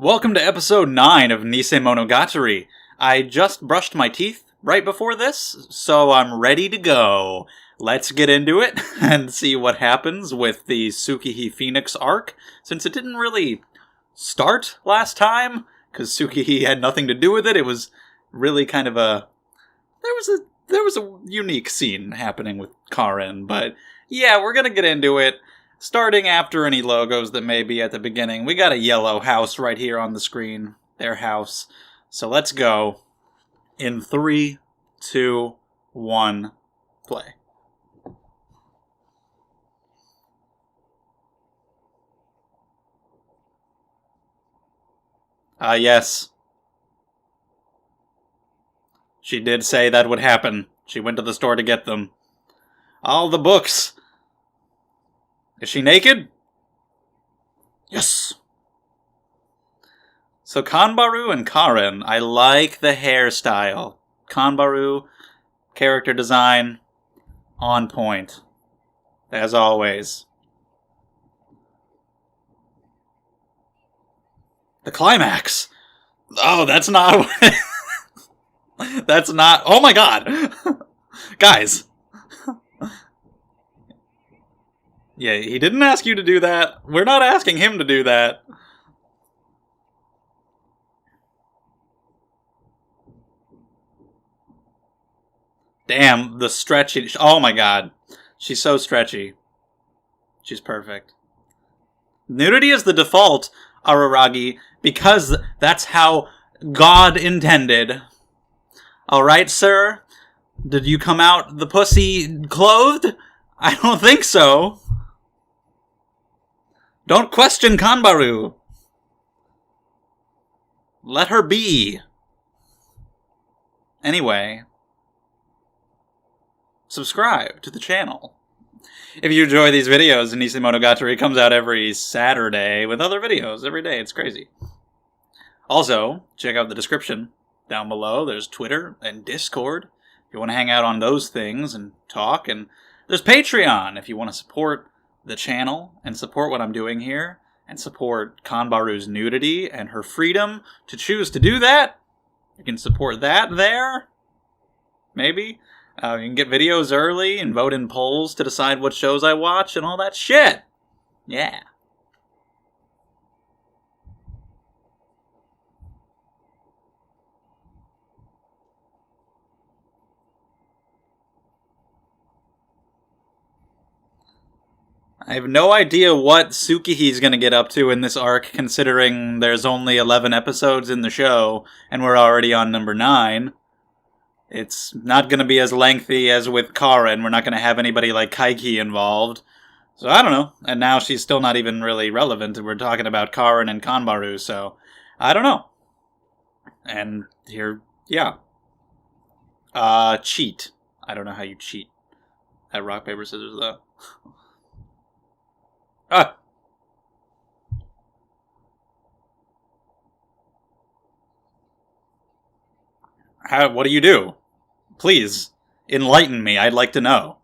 Welcome to episode 9 of Nisemonogatari. I just brushed my teeth right before this, so I'm ready to go. Let's get into it and see what happens with the Tsukihi Phoenix arc, since it didn't really start last time, because Tsukihi had nothing to do with it. It was really kind of a... There was a unique scene happening with Karen, but yeah, we're gonna get into it. Starting after any logos that may be at the beginning, we got a yellow house right here on the screen. Their house. So let's go. In 3, 2, 1, play. Yes. She did say that would happen. She went to the store to get them. All the books. Is she naked? Yes! So Kanbaru and Karen, I like the hairstyle. Kanbaru, character design, on point. As always. The climax! Oh, that's not... that's not... Oh my god! Guys! Yeah, he didn't ask you to do that. We're not asking him to do that. Damn, the stretchy... Oh my god. She's so stretchy. She's perfect. Nudity is the default, Araragi, because that's how God intended. Alright, sir? Did you come out the pussy clothed? I don't think so. Don't question Kanbaru. Let her be. Anyway, subscribe to the channel. If you enjoy these videos, Nisemonogatari comes out every Saturday with other videos every day. It's crazy. Also, check out the description down below. There's Twitter and Discord if you want to hang out on those things and talk. And there's Patreon if you want to support the channel and support what I'm doing here and support Kanbaru's nudity and her freedom to choose to do that. You can support that there. Maybe. You can get videos early and vote in polls to decide what shows I watch and all that shit. Yeah. I have no idea what Tsukihi's gonna get up to in this arc, considering there's only 11 episodes in the show, and we're already on number 9. It's not gonna be as lengthy as with Karen. We're not gonna have anybody like Kaiki involved. So I don't know. And now she's still not even really relevant. We're talking about Karen and Kanbaru, so I don't know. And here, yeah. Cheat. I don't know how you cheat at rock, paper, scissors, though. Ah! What do you do? Please, enlighten me. I'd like to know.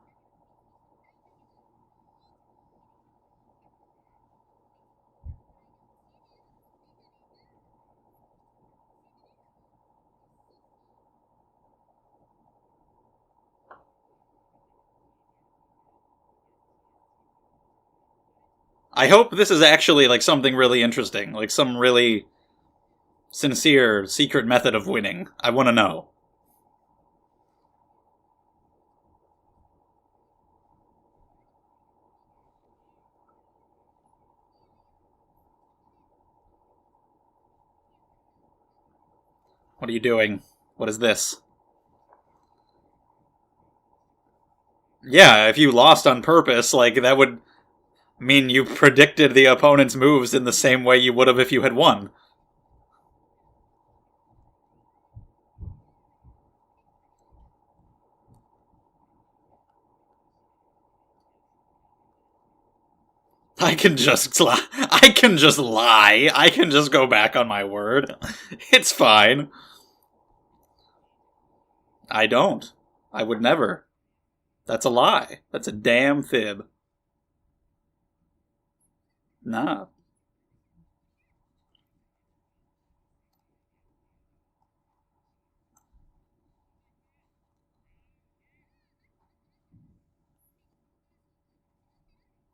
I hope this is actually, like, something really interesting. Like, some really sincere, secret method of winning. I want to know. What are you doing? What is this? Yeah, if you lost on purpose, like, that would mean you predicted the opponent's moves in the same way you would have if you had won. I can just lie. I can just go back on my word. It's fine. I don't. I would never. That's a lie. That's a damn fib. Nah.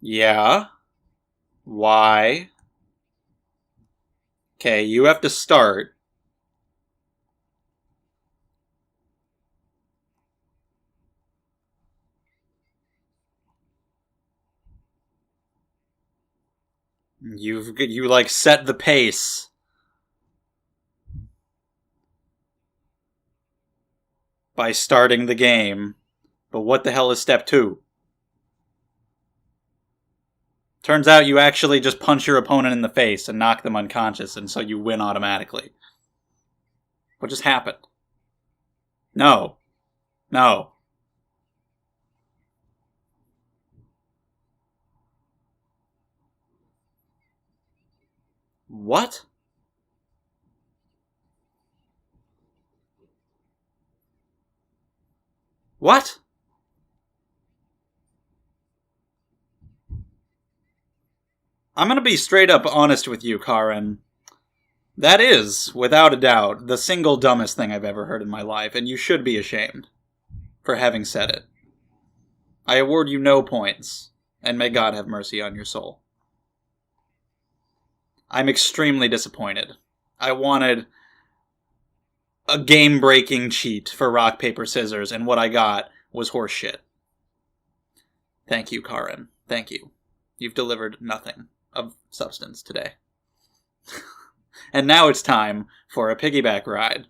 Yeah? Why? Okay, you have to start. You like set the pace by starting the game. But what the hell is step 2? Turns out you actually just punch your opponent in the face and knock them unconscious, and so you win automatically. What just happened? No. No. What? What? I'm gonna be straight up honest with you, Karen. That is, without a doubt, the single dumbest thing I've ever heard in my life, and you should be ashamed for having said it. I award you no points, and may God have mercy on your soul. I'm extremely disappointed. I wanted a game-breaking cheat for rock, paper, scissors, and what I got was horseshit. Thank you, Karen. Thank you. You've delivered nothing of substance today. And now it's time for a piggyback ride.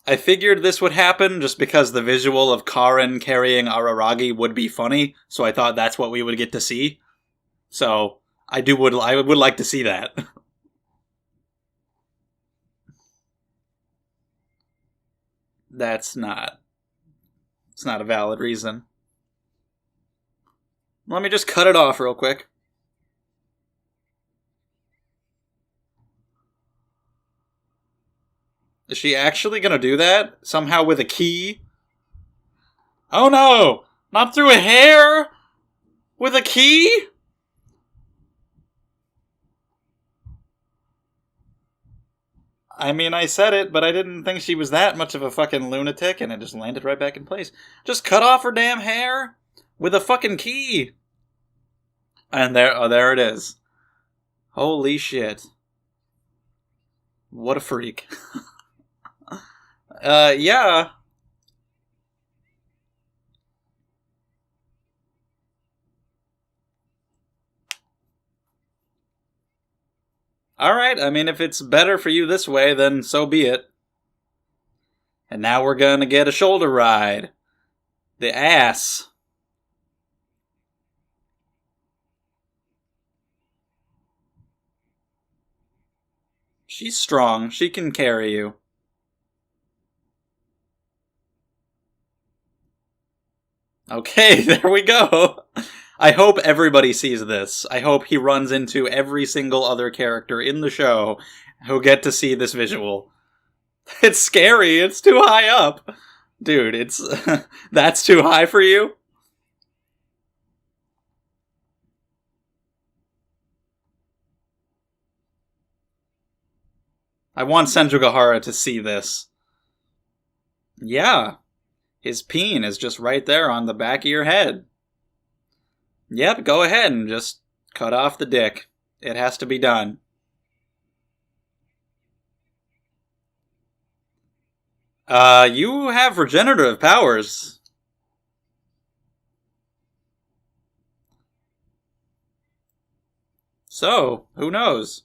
I figured this would happen just because the visual of Karen carrying Araragi would be funny, so I thought that's what we would get to see. So, I would like to see that. It's not a valid reason. Let me just cut it off real quick. Is she actually gonna do that? Somehow with a key? Oh no! Not through a hair? With a key? I mean, I said it, but I didn't think she was that much of a fucking lunatic, and it just landed right back in place. Just cut off her damn hair with a fucking key. And there it is. Holy shit. What a freak. Yeah. Alright, I mean, if it's better for you this way, then so be it. And now we're gonna get a shoulder ride. The ass. She's strong. She can carry you. Okay, there we go. I hope everybody sees this. I hope he runs into every single other character in the show who get to see this visual. It's scary. It's too high up. Dude, it's that's too high for you? I want Senjugahara to see this. Yeah. His peen is just right there on the back of your head. Yep, go ahead and just cut off the dick. It has to be done. You have regenerative powers. So, who knows?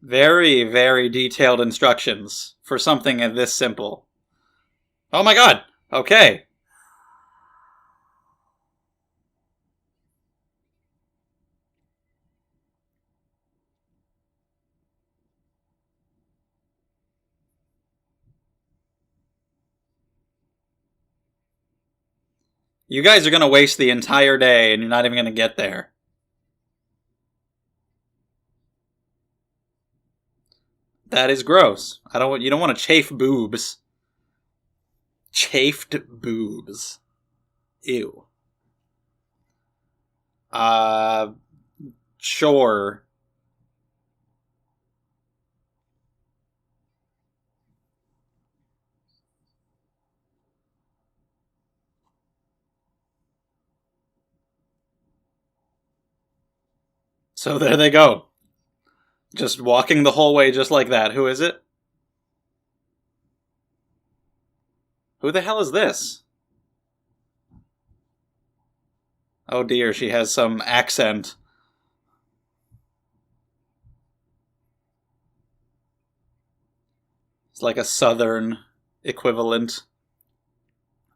Very, very detailed instructions for something this simple. Oh my god! Okay. You guys are gonna waste the entire day and you're not even gonna get there. That is gross. You don't want to chafe boobs. Chafed boobs. Ew. Uh, sure. So there they go. Just walking the whole way just like that. Who is it? Who the hell is this? Oh dear, she has some accent. It's like a southern equivalent.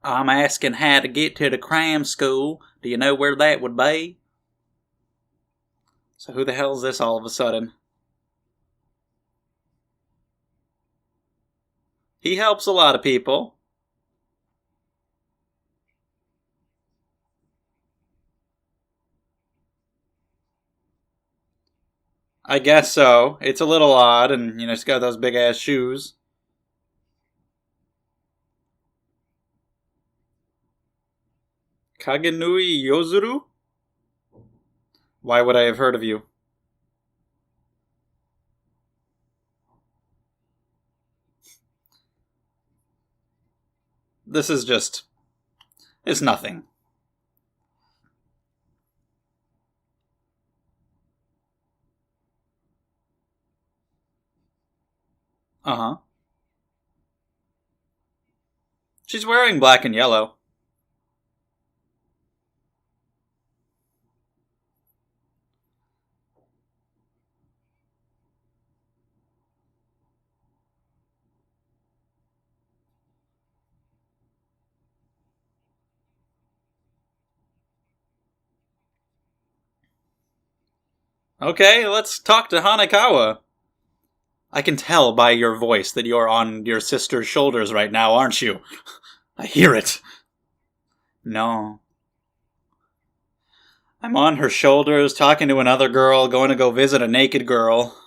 I'm asking how to get to the cram school. Do you know where that would be? So who the hell is this all of a sudden? He helps a lot of people. I guess so. It's a little odd, and, he's got those big ass shoes. Kagenui Yozuru? Why would I have heard of you? This is just... It's nothing. Uh-huh. She's wearing black and yellow. Okay, let's talk to Hanekawa. I can tell by your voice that you're on your sister's shoulders right now, aren't you? I hear it. No. I'm on her shoulders, talking to another girl, going to go visit a naked girl.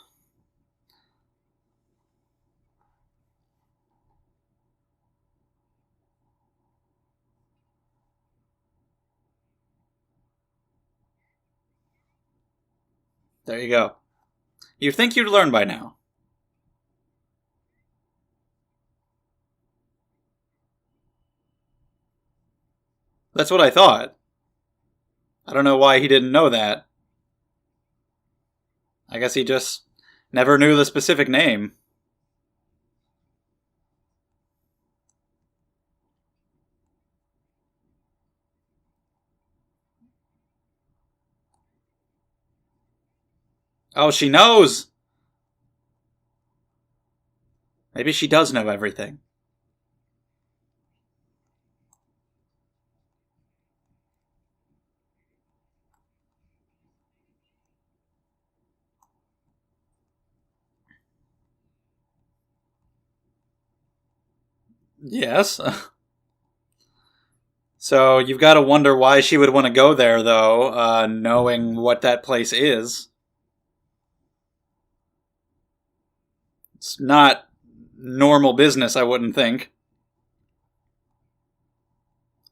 There you go. You'd think you'd learn by now. That's what I thought. I don't know why he didn't know that. I guess he just never knew the specific name. Oh, she knows! Maybe she does know everything. Yes. So you've got to wonder why she would want to go there, though, knowing what that place is. It's not normal business, I wouldn't think.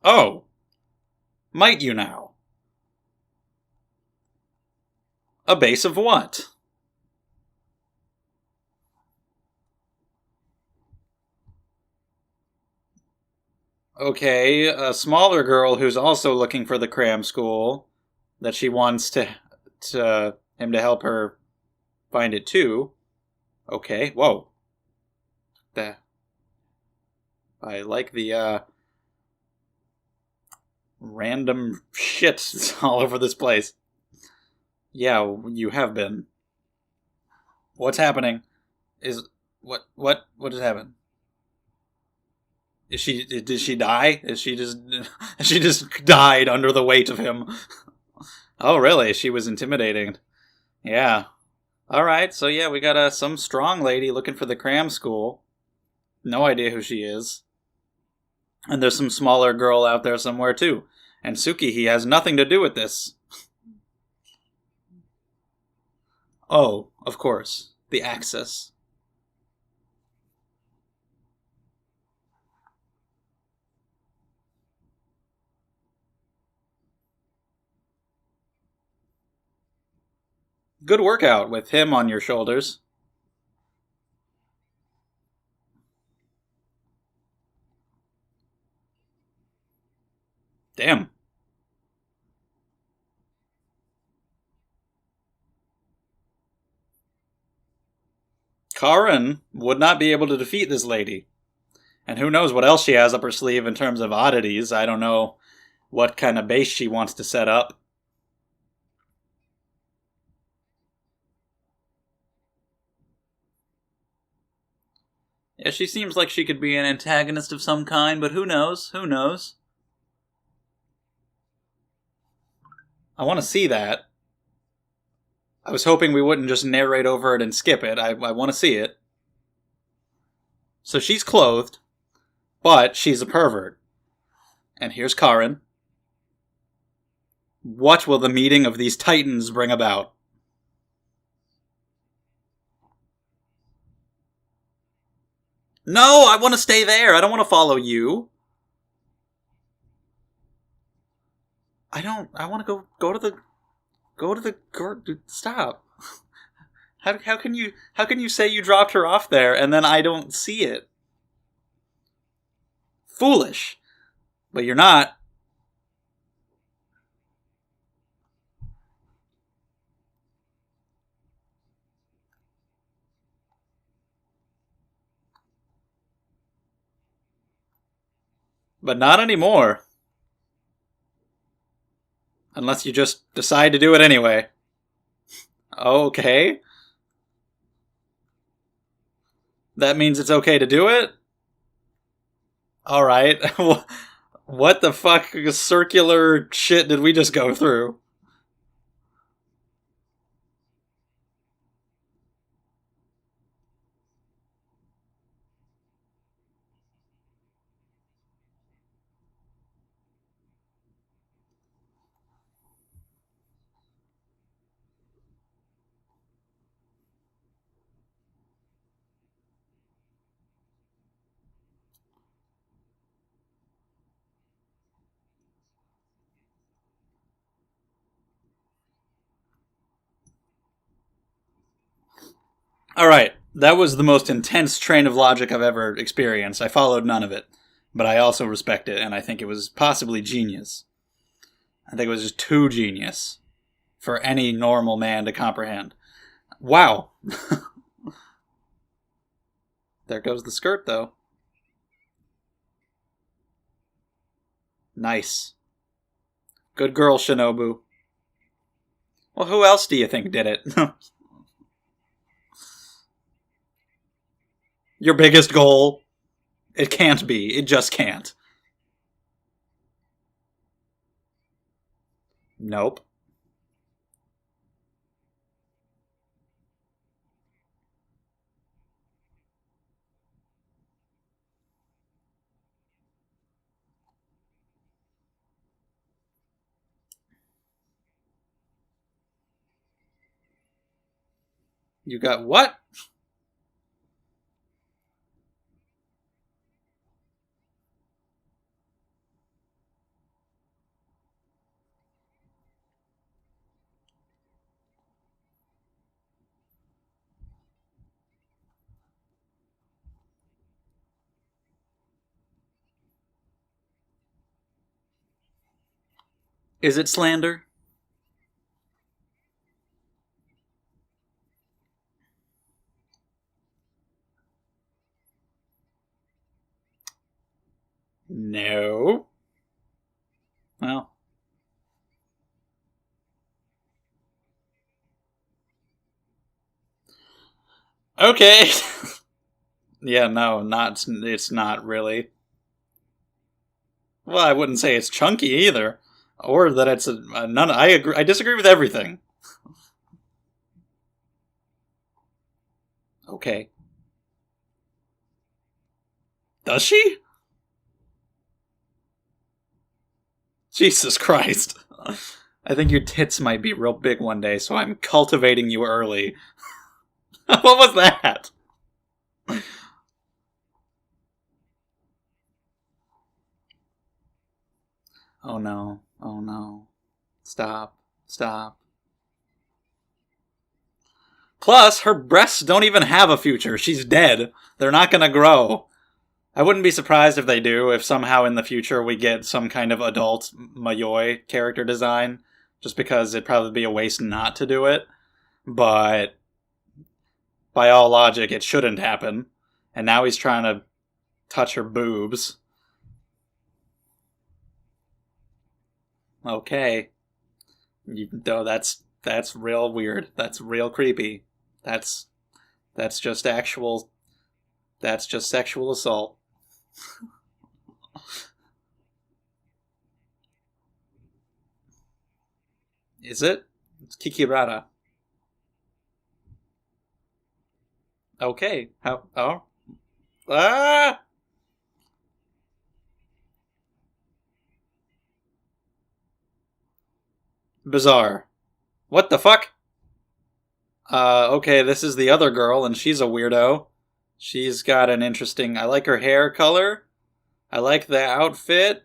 Oh, might you now? A base of what? Okay, a smaller girl who's also looking for the cram school that she wants to him to help her find it too. Okay, whoa. The I like the random shit all over this place. Yeah, you have been. What's happening? Is what has happened? Did she die? She just died under the weight of him? Oh, really? She was intimidating. Yeah. All right. So yeah, we got some strong lady looking for the cram school. No idea who she is. And there's some smaller girl out there somewhere too. And Tsukihi has nothing to do with this. Oh, of course. The Axis. Good workout with him on your shoulders. Damn. Karin would not be able to defeat this lady. And who knows what else she has up her sleeve in terms of oddities. I don't know what kind of base she wants to set up. Yeah, she seems like she could be an antagonist of some kind, but who knows? Who knows? I want to see that. I was hoping we wouldn't just narrate over it and skip it. I want to see it. So she's clothed, but she's a pervert. And here's Karin. What will the meeting of these titans bring about? No, I want to stay there. I don't want to follow you. I want to go to the stop. How can you say you dropped her off there and then I don't see it? Foolish. But you're not. But not anymore. Unless you just decide to do it anyway. Okay. That means it's okay to do it? Alright. What the fuck circular shit did we just go through? Alright, that was the most intense train of logic I've ever experienced. I followed none of it. But I also respect it, and I think it was possibly genius. I think it was just too genius for any normal man to comprehend. Wow. There goes the skirt, though. Nice. Good girl, Shinobu. Well, who else do you think did it? Your biggest goal? It can't be. It just can't. Nope. You got what? Is it slander? No. Well. Okay. Yeah, no, not. It's not really. Well, I wouldn't say it's chunky either, or that it's a none. I agree. I disagree with everything. Okay. Does she? Jesus Christ. I think your tits might be real big one day, so I'm cultivating you early. What was that? Oh no. Oh no. Stop. Stop. Plus, her breasts don't even have a future. She's dead. They're not gonna grow. I wouldn't be surprised if they do, if somehow in the future we get some kind of adult Mayoi character design, just because it'd probably be a waste not to do it. But by all logic, it shouldn't happen. And now he's trying to touch her boobs. Okay. That's real weird. That's real creepy. That's just actual... That's just sexual assault. Is it? It's Kikirara. Okay. How? Oh. Ah! Bizarre. What the fuck? Okay, this is the other girl, and she's a weirdo. She's got an interesting... I like her hair color. I like the outfit.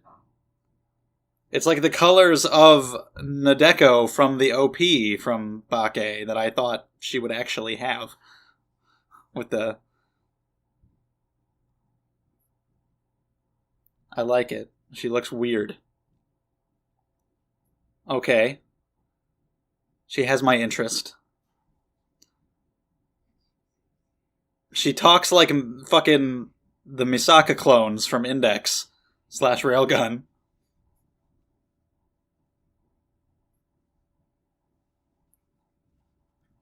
It's like the colors of Nadeko from the OP from Bake that I thought she would actually have. With the... I like it. She looks weird. Okay. She has my interest. She talks like fucking the Misaka clones from Index / Railgun.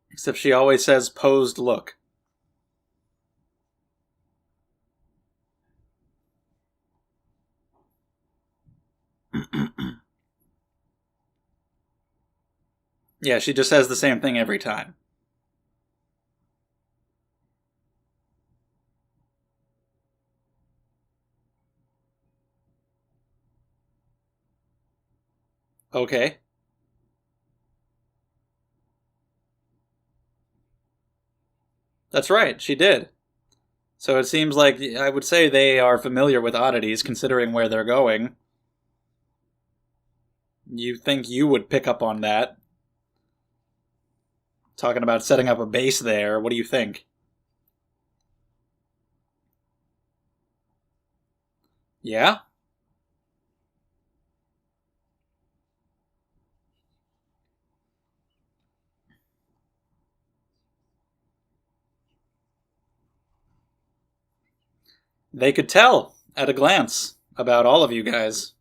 Except she always says posed look. Yeah, she just says the same thing every time. Okay. That's right, she did. So it seems like I would say they are familiar with oddities, considering where they're going. You think you would pick up on that? Talking about setting up a base there, what do you think? Yeah? They could tell at a glance about all of you guys.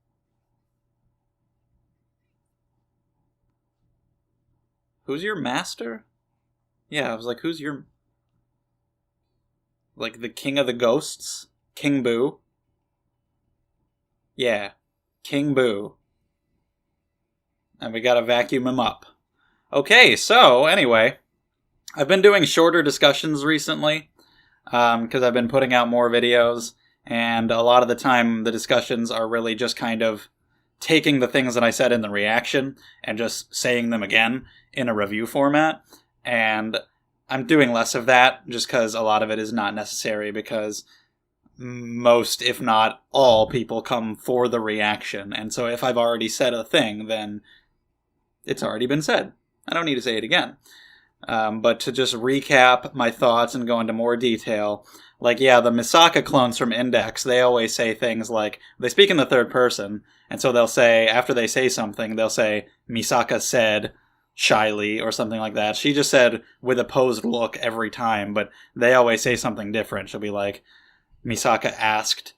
Who's your master? Yeah, I was like, who's your... Like, the king of the ghosts? King Boo? Yeah, King Boo. And we gotta vacuum him up. Okay, so, anyway, I've been doing shorter discussions recently, because I've been putting out more videos, and a lot of the time the discussions are really just kind of taking the things that I said in the reaction and just saying them again in a review format, and I'm doing less of that just because a lot of it is not necessary, because most, if not all, people come for the reaction, and so if I've already said a thing, then it's already been said. I don't need to say it again. But to just recap my thoughts and go into more detail, like, yeah, the Misaka clones from Index, they always say things like, they speak in the third person, and so they'll say, after they say something, they'll say, Misaka said, shyly, or something like that. She just said, with a posed look every time, but they always say something different. She'll be like, Misaka asked,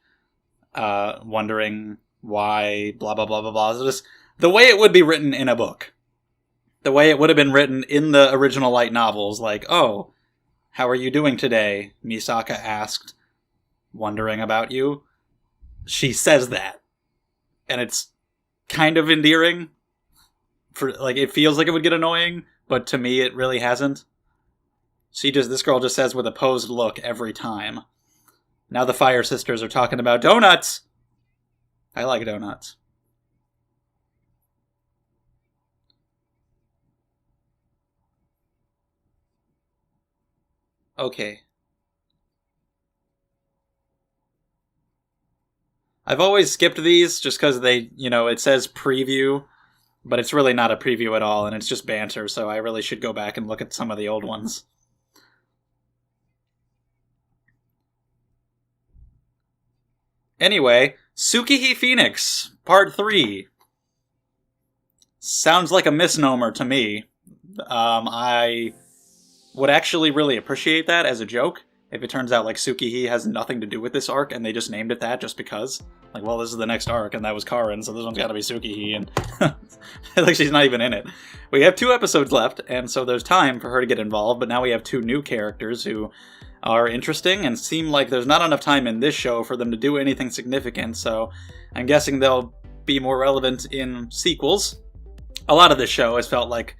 wondering why, blah, blah, blah, blah, blah. So just the way it would be written in a book. The way it would have been written in the original light novels, like, oh, how are you doing today? Misaka asked, wondering about you. She says that. And it's kind of endearing. Like, it feels like it would get annoying, but to me it really hasn't. This girl just says with a posed look every time. Now the Fire Sisters are talking about donuts! I like donuts. Okay. I've always skipped these just because they, it says preview, but it's really not a preview at all, and it's just banter, so I really should go back and look at some of the old ones. Anyway, Tsukihi Phoenix, Part 3. Sounds like a misnomer to me. I would actually really appreciate that as a joke if it turns out like Tsukihi has nothing to do with this arc and they just named it that just because. Like, well, this is the next arc and that was Karin, so this one's gotta be Tsukihi, and like she's not even in it. We have 2 episodes left, and so there's time for her to get involved, but now we have 2 new characters who are interesting and seem like there's not enough time in this show for them to do anything significant, so I'm guessing they'll be more relevant in sequels. A lot of this show has felt like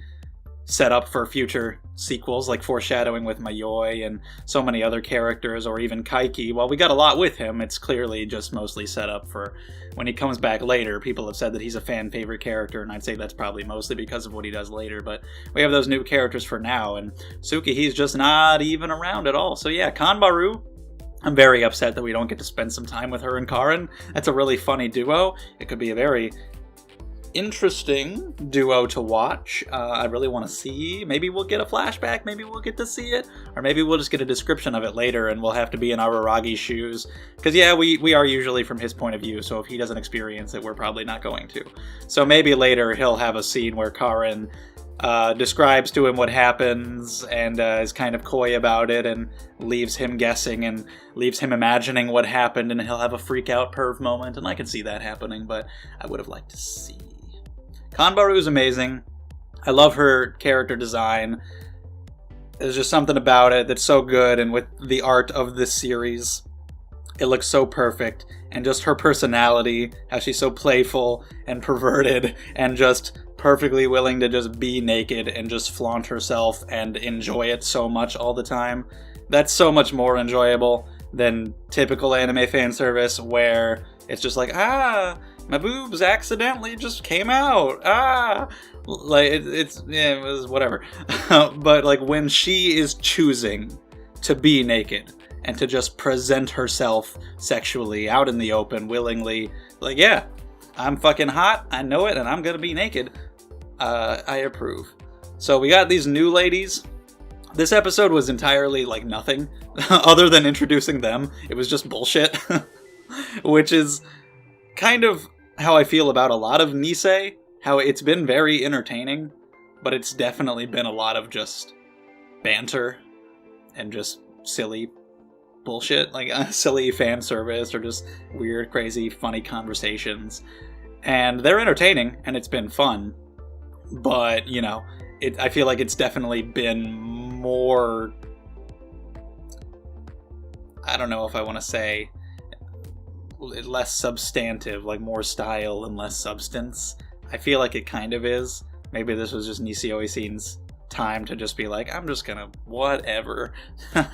set up for future sequels, like foreshadowing with Mayoi and so many other characters, or even Kaiki. While we got a lot with him, it's clearly just mostly set up for when he comes back later. People have said that he's a fan favorite character, and I'd say that's probably mostly because of what he does later, but we have those new characters for now, and Tsukihi's just not even around at all. So yeah, Kanbaru, I'm very upset that we don't get to spend some time with her and Karin. That's a really funny duo. It could be a very interesting duo to watch. I really want to see. Maybe we'll get a flashback, maybe we'll get to see it, or maybe we'll just get a description of it later and we'll have to be in Araragi's shoes. Because yeah, we are usually from his point of view, so if he doesn't experience it, we're probably not going to. So maybe later he'll have a scene where Karin describes to him what happens and is kind of coy about it and leaves him guessing and leaves him imagining what happened, and he'll have a freak out perv moment, and I can see that happening, but I would have liked to see. Kanbaru is amazing. I love her character design. There's just something about it that's so good, and with the art of this series, it looks so perfect. And just her personality, how she's so playful and perverted and just perfectly willing to just be naked and just flaunt herself and enjoy it so much all the time. That's so much more enjoyable than typical anime fan service where it's just like, my boobs accidentally just came out. Like, it was whatever. But, like, when she is choosing to be naked and to just present herself sexually out in the open, willingly, like, yeah, I'm fucking hot, I know it, and I'm gonna be naked. I approve. So we got these new ladies. This episode was entirely, like, nothing other than introducing them. It was just bullshit. Which is kind of how I feel about a lot of Nisei, how it's been very entertaining, but it's definitely been a lot of just banter and just silly bullshit, like silly fan service or just weird, crazy, funny conversations. And they're entertaining, and it's been fun, but, you know, I feel like it's definitely been more, I don't know if I want to say less substantive, like more style and less substance. I feel like it kind of is. Maybe this was just Nisei Oisin's time to just be like, I'm just gonna whatever,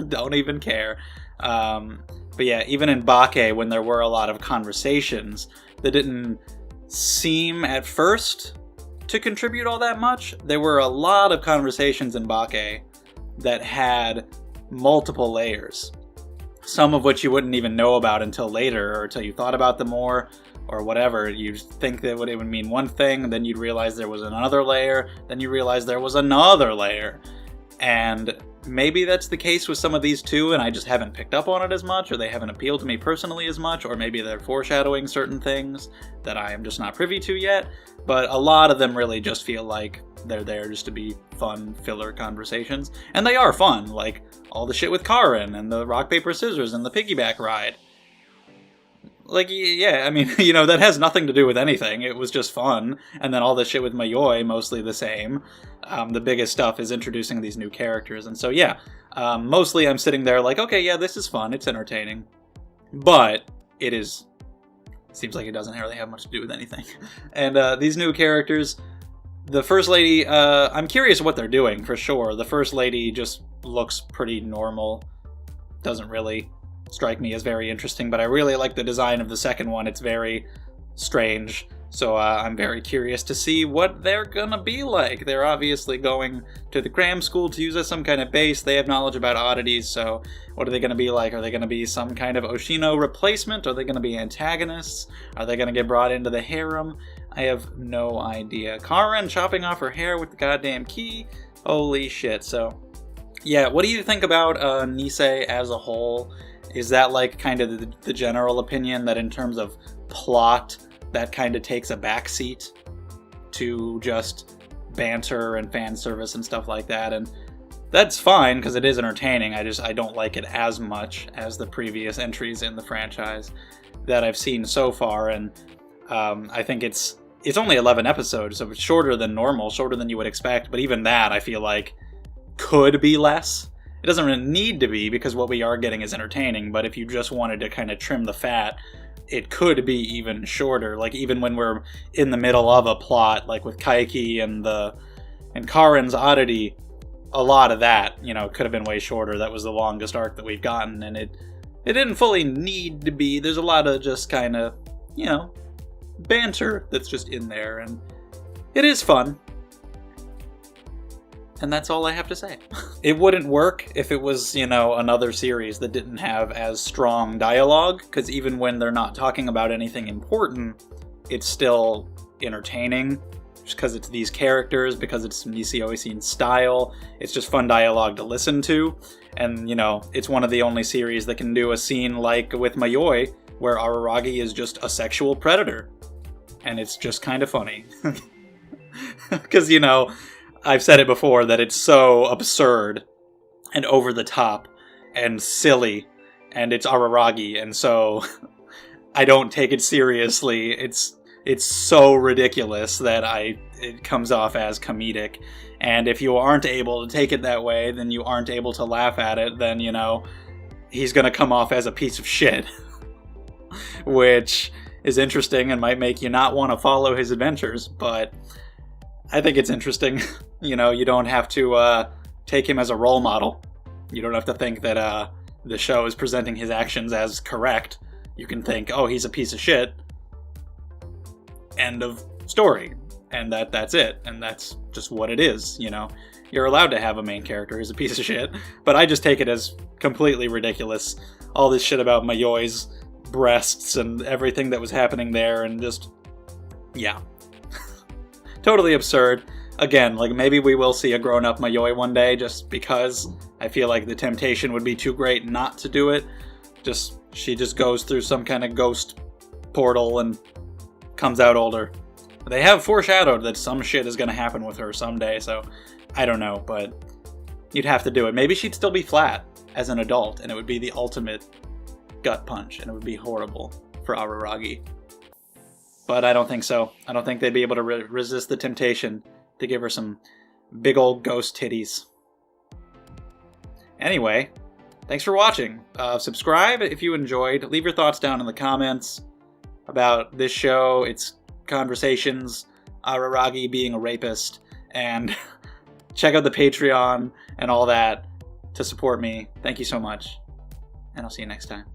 don't even care. But yeah, even in Bake, when there were a lot of conversations that didn't seem at first to contribute all that much, there were a lot of conversations in Bake that had multiple layers. Some of which you wouldn't even know about until later, or until you thought about them more, or whatever. You'd think that it would mean one thing, then you'd realize there was another layer, then you realize there was another layer. And maybe that's the case with some of these too, and I just haven't picked up on it as much, or they haven't appealed to me personally as much, or maybe they're foreshadowing certain things that I am just not privy to yet. But a lot of them really just feel like they're there just to be fun filler conversations. And they are fun, like all the shit with Karin and the rock, paper, scissors and the piggyback ride. Like, yeah, I mean, you know, that has nothing to do with anything. It was just fun. And then all the shit with Mayoi, mostly the same. The biggest stuff is introducing these new characters. And so, yeah, mostly I'm sitting there like, okay, yeah, this is fun. It's entertaining. But it seems like it doesn't really have much to do with anything. And these new characters, the First Lady, I'm curious what they're doing, for sure. The First Lady just looks pretty normal. Doesn't really strike me as very interesting, but I really like the design of the second one. It's very strange, so I'm very curious to see what they're gonna be like. They're obviously going to the cram school to use as some kind of base. They have knowledge about oddities, so what are they gonna be like? Are they gonna be some kind of Oshino replacement? Are they gonna be antagonists? Are they gonna get brought into the harem? I have no idea. Karin chopping off her hair with the goddamn key? Holy shit. So, yeah, what do you think about Nisei as a whole? Is that like kind of the general opinion that in terms of plot, that kind of takes a backseat to just banter and fan service and stuff like that? And that's fine because it is entertaining. I don't like it as much as the previous entries in the franchise that I've seen so far. And I think it's only 11 episodes, so it's shorter than normal, shorter than you would expect. But even that, I feel like, could be less. It doesn't really need to be because what we are getting is entertaining. But if you just wanted to kind of trim the fat, it could be even shorter. Like even when we're in the middle of a plot, like with Kaiki and Karen's oddity, a lot of that, could have been way shorter. That was the longest arc that we've gotten, and it didn't fully need to be. There's a lot of just kind of, banter that's just in there, and it is fun. And that's all I have to say. It wouldn't work if it was, another series that didn't have as strong dialogue, because even when they're not talking about anything important, it's still entertaining, just because it's these characters, because it's Niseo Isin's style. It's just fun dialogue to listen to, and, it's one of the only series that can do a scene like with Mayoi, where Araragi is just a sexual predator, and it's just kind of funny. Because, I've said it before that it's so absurd and over the top and silly, and it's Araragi, and so I don't take it seriously. It's so ridiculous that it comes off as comedic, and if you aren't able to take it that way, then you aren't able to laugh at it, then, he's gonna come off as a piece of shit. Which is interesting and might make you not want to follow his adventures, but I think it's interesting. You don't have to take him as a role model. You don't have to think that the show is presenting his actions as correct. You can think, oh, he's a piece of shit. End of story. And that's it. And that's just what it is, You're allowed to have a main character who's a piece of shit, but I just take it as completely ridiculous. All this shit about Mayoi's breasts and everything that was happening there, and just, yeah. Totally absurd. Again, like, maybe we will see a grown-up Mayoi one day, just because I feel like the temptation would be too great not to do it. She just goes through some kind of ghost portal and comes out older. They have foreshadowed that some shit is going to happen with her someday, so I don't know, but you'd have to do it. Maybe she'd still be flat as an adult, and it would be the ultimate gut punch, and it would be horrible for Araragi. But I don't think so. I don't think they'd be able to resist the temptation to give her some big old ghost titties. Anyway, thanks for watching. Subscribe if you enjoyed. Leave your thoughts down in the comments about this show, its conversations, Araragi being a rapist, and check out the Patreon and all that to support me. Thank you so much, and I'll see you next time.